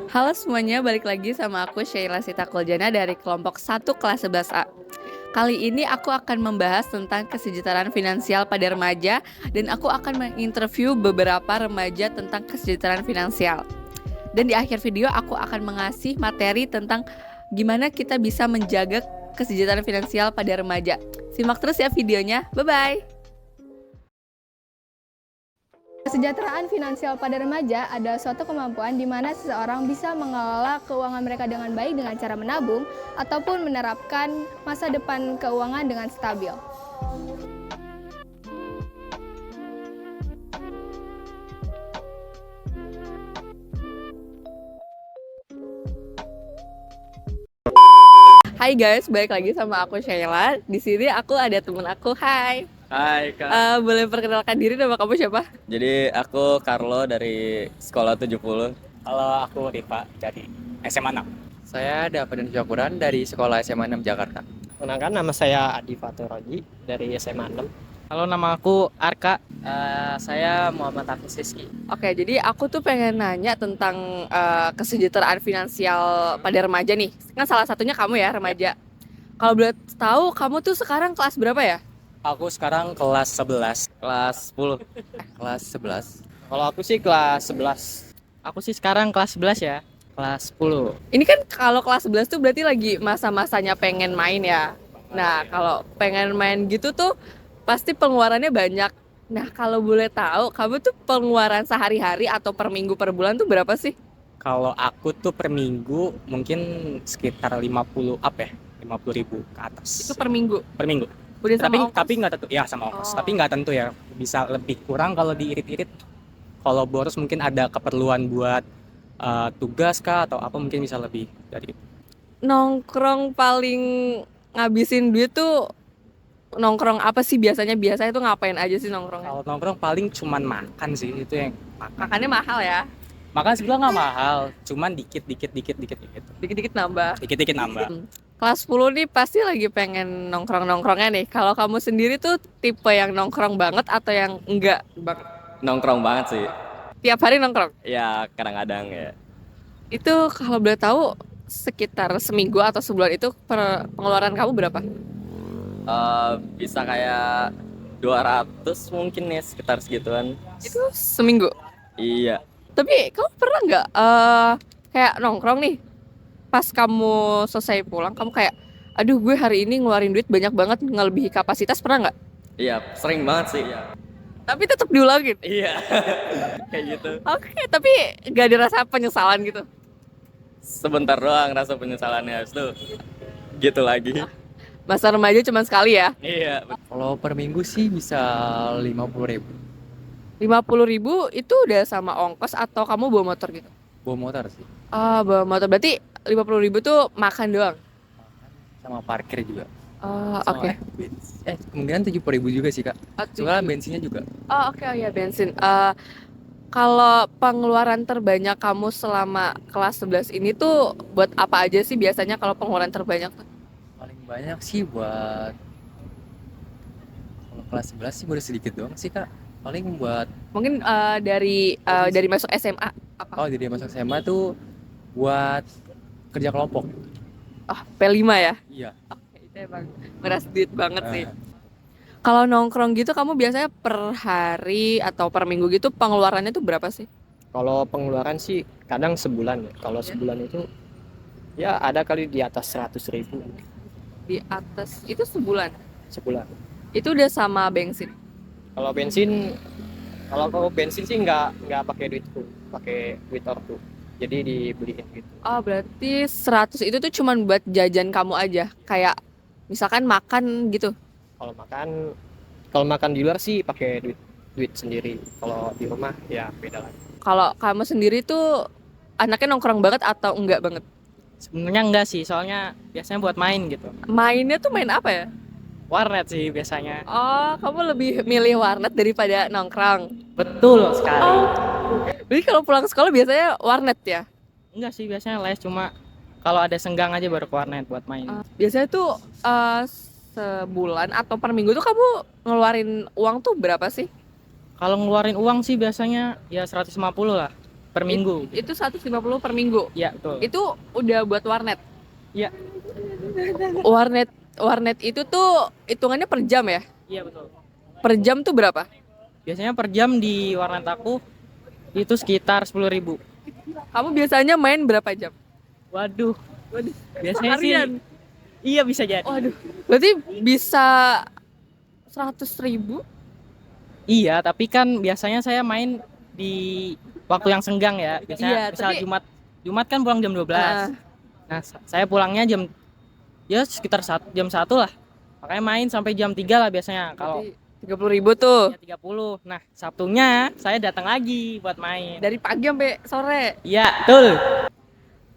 Halo semuanya, balik lagi sama aku Sheila Sita Kuljana dari kelompok 1 kelas 11A. Kali ini aku akan membahas tentang kesejahteraan finansial pada remaja dan aku akan menginterview beberapa remaja tentang kesejahteraan finansial. Dan di akhir video aku akan mengasih materi tentang gimana kita bisa menjaga kesejahteraan finansial pada remaja. Simak terus ya videonya, bye-bye! Kesejahteraan finansial pada remaja adalah suatu kemampuan di mana seseorang bisa mengelola keuangan mereka dengan baik dengan cara menabung ataupun menerapkan masa depan keuangan dengan stabil. Hai guys, balik lagi sama aku Sheila. Di sini aku ada temen aku. Hai. Hai Kak. Boleh perkenalkan diri, nama kamu siapa? Jadi aku Carlo dari Sekolah 70. Halo, aku Rifa dari SMA 6. Saya David Syakuran dari Sekolah SMA 6 Jakarta. Kenalkan, nama saya Adi Faturaji dari SMA 6. Halo, nama aku Arka. Saya Muhammad Hafiz Rizky. Oke, jadi aku tuh pengen nanya tentang kesejahteraan finansial pada remaja nih. Kan salah satunya kamu ya, remaja. Kalau boleh tahu, kamu tuh sekarang kelas berapa ya? Aku sekarang kelas 11. Kelas 10. Kelas 11. Kalau aku sih kelas 11. Aku sih sekarang kelas 11 ya. Kelas 10. Ini kan kalau kelas 11 tuh berarti lagi masa-masanya pengen main ya. Nah, kalau pengen main gitu tuh pasti pengeluarannya banyak. Nah, kalau boleh tahu, kamu tuh pengeluaran sehari-hari atau per minggu per bulan tuh berapa sih? Kalau aku tuh per minggu mungkin sekitar 50 up ya, 50.000 ke atas. Itu per minggu. Per minggu. Udah sama ongkos? Tapi nggak tentu ya sama ongkos. Oh. Tapi nggak tentu ya. Bisa lebih kurang kalau diirit-irit. Kalau boros mungkin ada keperluan buat tugas kah atau apa, mungkin bisa lebih dari itu. Nongkrong paling ngabisin duit tuh nongkrong apa sih biasanya? Biasanya tuh ngapain aja sih nongkrongnya? Kalau nongkrong paling cuman makan sih, itu yang makan. Makannya mahal ya? Makan sebelah nggak mahal, cuman dikit gitu. Dikit-dikit nambah. Dikit-dikit nambah. Kelas 10 nih pasti lagi pengen nongkrong-nongkrongnya nih. Kalau kamu sendiri tuh tipe yang nongkrong banget atau yang enggak banget? Nongkrong banget sih. Tiap hari nongkrong? Ya kadang-kadang ya. Itu kalau boleh tahu sekitar seminggu atau sebulan itu pengeluaran kamu berapa? Bisa kayak 200 mungkin ya, sekitar segituan. Itu seminggu. Iya. Tapi kamu pernah nggak kayak nongkrong nih, pas kamu selesai pulang kamu kayak, aduh gue hari ini ngeluarin duit banyak banget ngelebihi kapasitas, pernah nggak? Iya, sering banget sih. Tapi tetap diulangin. Iya. Kayak gitu. Oke, tapi gak ada rasa penyesalan gitu? Sebentar doang rasa penyesalannya, habis itu gitu lagi. Masa remaja cuma sekali ya? Iya. Kalau per minggu sih bisa 50.000. 50.000 itu udah sama ongkos atau kamu bawa motor gitu? Bawa motor sih. Bawa motor, berarti 50.000 tuh makan doang? Sama parkir juga. Oh, oke. Kemungkinan 70.000 juga sih, Kak. Soalnya bensinnya juga. Oh, oke, oh ya, bensin. Kalau pengeluaran terbanyak kamu selama kelas 11 ini tuh buat apa aja sih biasanya kalau pengeluaran terbanyak tuh? Paling banyak sih buat kalau kelas 11 sih baru sedikit doang sih, Kak. Paling buat Mungkin dari masuk SMA apa? jadi masuk SMA tuh buat kerja kelompok. Oh, P5 ya? Iya. Oke, itu emang ngeras duit banget sih. Eh, Kalau nongkrong gitu kamu biasanya per hari atau per minggu gitu pengeluarannya tuh berapa sih? Kalau pengeluaran sih kadang sebulan ya. Kalau sebulan itu ya ada kali di atas 100.000 Di atas itu sebulan. sebulan. Itu udah sama bensin. Kalau bensin sih nggak pakai duitku, pakai duit ortu. Jadi dibeliin gitu. Oh, berarti 100 itu tuh cuman buat jajan kamu aja. Kayak misalkan makan gitu. Kalau makan di luar sih pakai duit sendiri. Kalau di rumah ya beda lagi. Kalau kamu sendiri tuh anaknya nongkrong banget atau enggak banget? Sebenarnya enggak sih, soalnya biasanya buat main gitu. Mainnya tuh main apa ya? Warnet sih biasanya. Oh, kamu lebih milih warnet daripada nongkrong. Betul sekali. Oh, jadi kalau pulang sekolah biasanya warnet ya? Enggak sih, biasanya les, cuma kalau ada senggang aja baru ke warnet buat main. Biasanya tuh sebulan atau per minggu tuh kamu ngeluarin uang tuh berapa sih? Kalau ngeluarin uang sih biasanya ya 150 lah. per minggu. Itu 150 per minggu. Iya, betul. Itu udah buat warnet. Iya. Warnet itu tuh hitungannya per jam ya? Iya, betul. Per jam tuh berapa? Biasanya per jam di warnet aku itu sekitar 10.000. Kamu biasanya main berapa jam? Waduh. Biasanya Seharian? sih iya bisa jadi. Waduh, berarti bisa 100.000? Iya, tapi kan biasanya saya main di waktu yang senggang ya. Biasanya Iya, misal tapi- Jumat kan pulang jam 12. Nah, saya pulangnya ya sekitar jam 1 lah. Makanya main sampai jam 3 lah biasanya. Kalau Berarti 30.000 tuh. ya 30. Nah, Sabtunya saya datang lagi buat main. Dari pagi sampai sore. Iya, betul.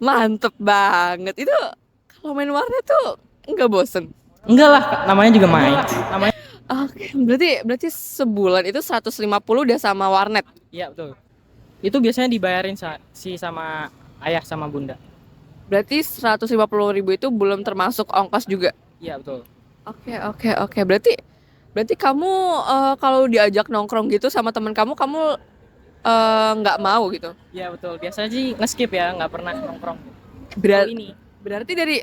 Mantep banget. Itu kalau main warnet tuh nggak bosen. Enggak lah, namanya juga main. Namanya Oke, berarti sebulan itu 150 udah sama warnet. iya, betul. Itu biasanya dibayarin sama ayah sama bunda. Berarti 150.000 itu belum termasuk ongkos juga. Iya, betul. Oke. Berarti kamu kalau diajak nongkrong gitu sama teman kamu nggak mau gitu. Iya, betul. Biasanya sih nge-skip ya, nggak pernah nongkrong. Berat- Kalau ini Berarti dari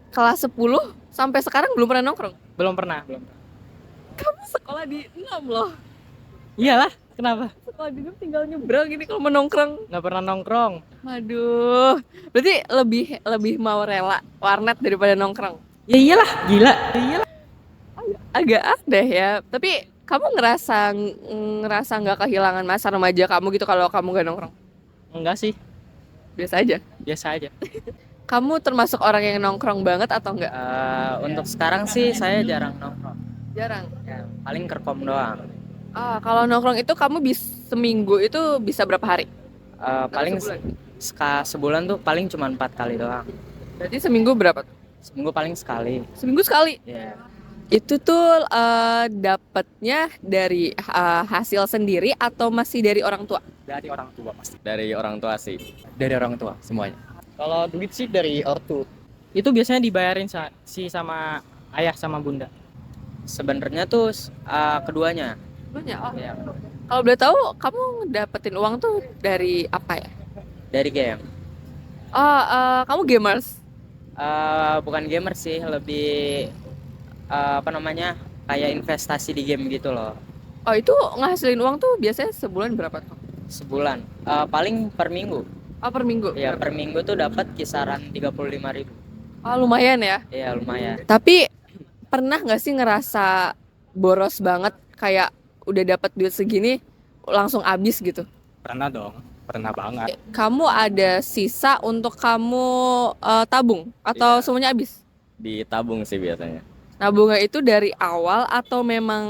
kelas 10 sampai sekarang belum pernah nongkrong. belum pernah. Kamu sekolah di 6 loh. Iyalah, kenapa? Sekolah di 6 tinggal nyebrang gini kalau mau nongkrong. Nggak pernah nongkrong. Waduh. Berarti lebih mau rela warnet daripada nongkrong. Ya iyalah, gila. Ya iyalah. Agak aneh ya. Tapi kamu ngerasa nggak kehilangan masa remaja kamu gitu kalau kamu nggak nongkrong? Enggak sih, Biasa aja. biasa aja. Kamu termasuk orang yang nongkrong banget atau enggak? Untuk sekarang sih saya jarang nongkrong. Jarang. Ya, paling kerkom doang. Kalau nongkrong itu kamu seminggu itu bisa berapa hari? Paling Sebulan? sebulan tuh paling cuma 4 kali doang. Berarti seminggu berapa tuh? Seminggu paling sekali. Seminggu sekali. Ya. Itu tuh dapatnya dari hasil sendiri atau masih dari orang tua? Dari orang tua pasti. Dari orang tua sih. Dari orang tua semuanya. Kalau duit sih dari ortu. Itu biasanya dibayarin sama ayah sama bunda. Sebenarnya tuh keduanya. Banyak. Oh. Ya, Kalau boleh tahu, kamu dapetin uang tuh dari apa ya? dari game. Kamu gamers? Bukan gamer sih, lebih apa namanya? Kayak investasi di game gitu loh. Oh, itu ngasilin uang tuh biasanya sebulan berapa tuh? Sebulan. Paling per minggu. Oh, per minggu? Ya, per minggu tuh dapat kisaran 35.000. Oh, lumayan ya. Ya, lumayan. Tapi pernah nggak sih ngerasa boros banget kayak udah dapat duit segini langsung habis gitu? Pernah dong, pernah banget. Kamu ada sisa untuk kamu tabung atau Iya. semuanya habis? Ditabung sih biasanya. Nabungnya itu dari awal atau memang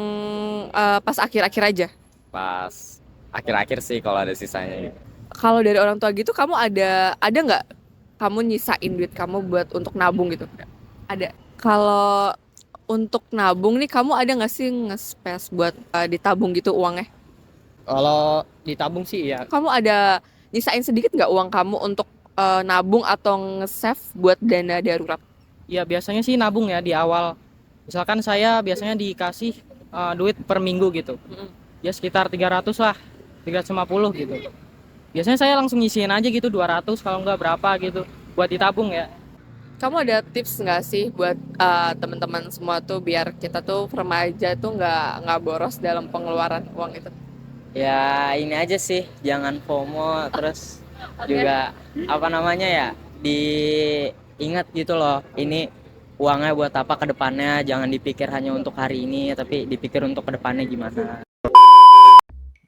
pas akhir-akhir aja? Pas akhir-akhir sih kalau ada sisanya gitu. Kalau dari orang tua gitu kamu ada nggak kamu nyisain duit kamu buat untuk nabung gitu? Ada. Kalau untuk nabung nih kamu ada nggak sih nge-space buat ditabung gitu uangnya? Kalau ditabung sih ya Kamu ada nyisain sedikit nggak uang kamu untuk nabung atau nge-save buat dana darurat? Ya biasanya sih nabung ya di awal. Misalkan saya biasanya dikasih duit per minggu gitu. Mm-mm. Ya sekitar 300 lah, 350 gitu. Biasanya saya langsung nyisihin aja gitu 200 kalau nggak berapa gitu buat ditabung ya. Kamu ada tips nggak sih buat teman-teman semua tuh biar kita tuh remaja tuh nggak boros dalam pengeluaran uang itu? Ya, ini aja sih, jangan FOMO, terus juga apa namanya ya, diingat gitu loh. Ini uangnya buat apa ke depannya, jangan dipikir hanya untuk hari ini, tapi dipikir untuk ke depannya gimana.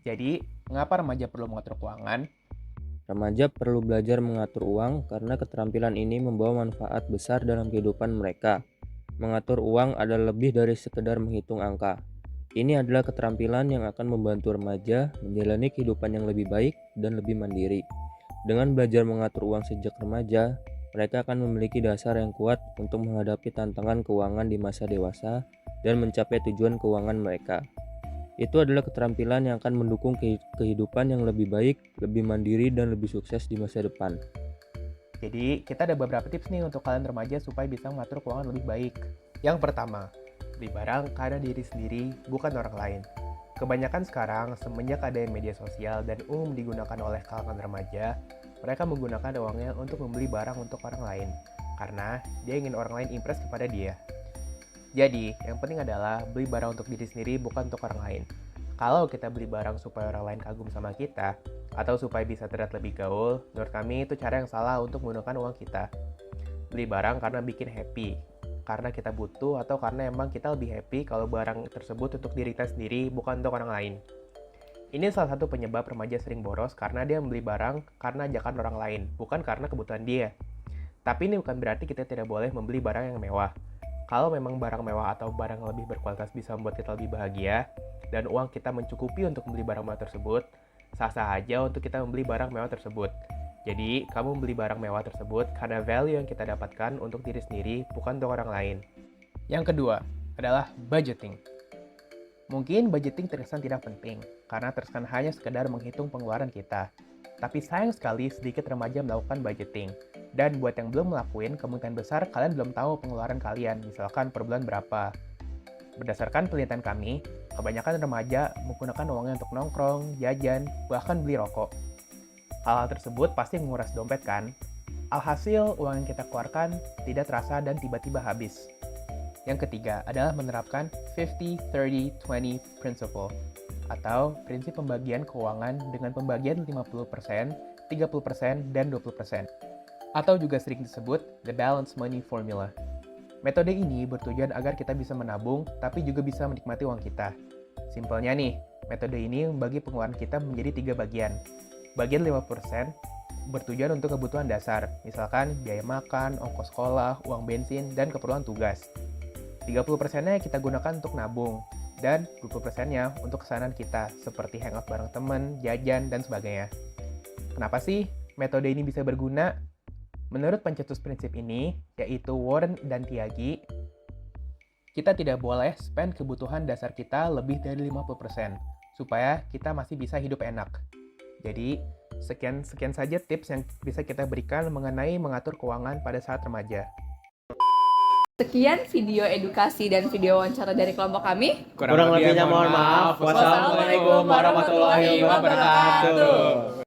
Jadi, mengapa remaja perlu mengatur keuangan? Remaja perlu belajar mengatur uang karena keterampilan ini membawa manfaat besar dalam kehidupan mereka. Mengatur uang adalah lebih dari sekedar menghitung angka. Ini adalah keterampilan yang akan membantu remaja menjalani kehidupan yang lebih baik dan lebih mandiri. Dengan belajar mengatur uang sejak remaja, mereka akan memiliki dasar yang kuat untuk menghadapi tantangan keuangan di masa dewasa dan mencapai tujuan keuangan mereka. Itu adalah keterampilan yang akan mendukung kehidupan yang lebih baik, lebih mandiri, dan lebih sukses di masa depan. Jadi, kita ada beberapa tips nih untuk kalian remaja supaya bisa mengatur keuangan lebih baik. Yang pertama, beli barang karena diri sendiri, bukan orang lain. Kebanyakan sekarang, semenjak adanya media sosial dan umum digunakan oleh kalangan remaja, mereka menggunakan uangnya untuk membeli barang untuk orang lain, karena dia ingin orang lain impress kepada dia. Jadi, yang penting adalah beli barang untuk diri sendiri bukan untuk orang lain. Kalau kita beli barang supaya orang lain kagum sama kita, atau supaya bisa terlihat lebih gaul, menurut kami itu cara yang salah untuk menggunakan uang kita. Beli barang karena bikin happy, karena kita butuh atau karena emang kita lebih happy kalau barang tersebut untuk diri kita sendiri bukan untuk orang lain. Ini salah satu penyebab remaja sering boros karena dia membeli barang karena ajakan orang lain, bukan karena kebutuhan dia. Tapi ini bukan berarti kita tidak boleh membeli barang yang mewah. Kalau memang barang mewah atau barang yang lebih berkualitas bisa membuat kita lebih bahagia, dan uang kita mencukupi untuk membeli barang mewah tersebut, sah-sah aja untuk kita membeli barang mewah tersebut. Jadi, kamu membeli barang mewah tersebut karena value yang kita dapatkan untuk diri sendiri, bukan untuk orang lain. Yang kedua adalah budgeting. Mungkin budgeting terkesan tidak penting, karena terkesan hanya sekedar menghitung pengeluaran kita. Tapi sayang sekali sedikit remaja melakukan budgeting. Dan buat yang belum melakukan, kemungkinan besar kalian belum tahu pengeluaran kalian, misalkan per bulan berapa. Berdasarkan penelitian kami, kebanyakan remaja menggunakan uangnya untuk nongkrong, jajan, bahkan beli rokok. Hal-hal tersebut pasti menguras dompet kan? Alhasil, uang yang kita keluarkan tidak terasa dan tiba-tiba habis. Yang ketiga adalah menerapkan 50-30-20 principle, atau prinsip pembagian keuangan dengan pembagian 50%, 30%, dan 20%. Atau juga sering disebut the balanced money formula. Metode ini bertujuan agar kita bisa menabung, tapi juga bisa menikmati uang kita. Simpelnya nih, metode ini membagi pengeluaran kita menjadi 3 bagian. Bagian 50% bertujuan untuk kebutuhan dasar, misalkan biaya makan, ongkos sekolah, uang bensin, dan keperluan tugas. 30%-nya kita gunakan untuk nabung, dan 20%-nya untuk kesenangan kita, seperti hangout bareng teman, jajan, dan sebagainya. Kenapa sih metode ini bisa berguna? Menurut pencetus prinsip ini, yaitu Warren dan Tyagi, kita tidak boleh spend kebutuhan dasar kita lebih dari 50%, supaya kita masih bisa hidup enak. Jadi, sekian saja tips yang bisa kita berikan mengenai mengatur keuangan pada saat remaja. Sekian video edukasi dan video wawancara dari kelompok kami. Kurang lebihnya mohon maaf. Wassalamualaikum warahmatullahi wabarakatuh.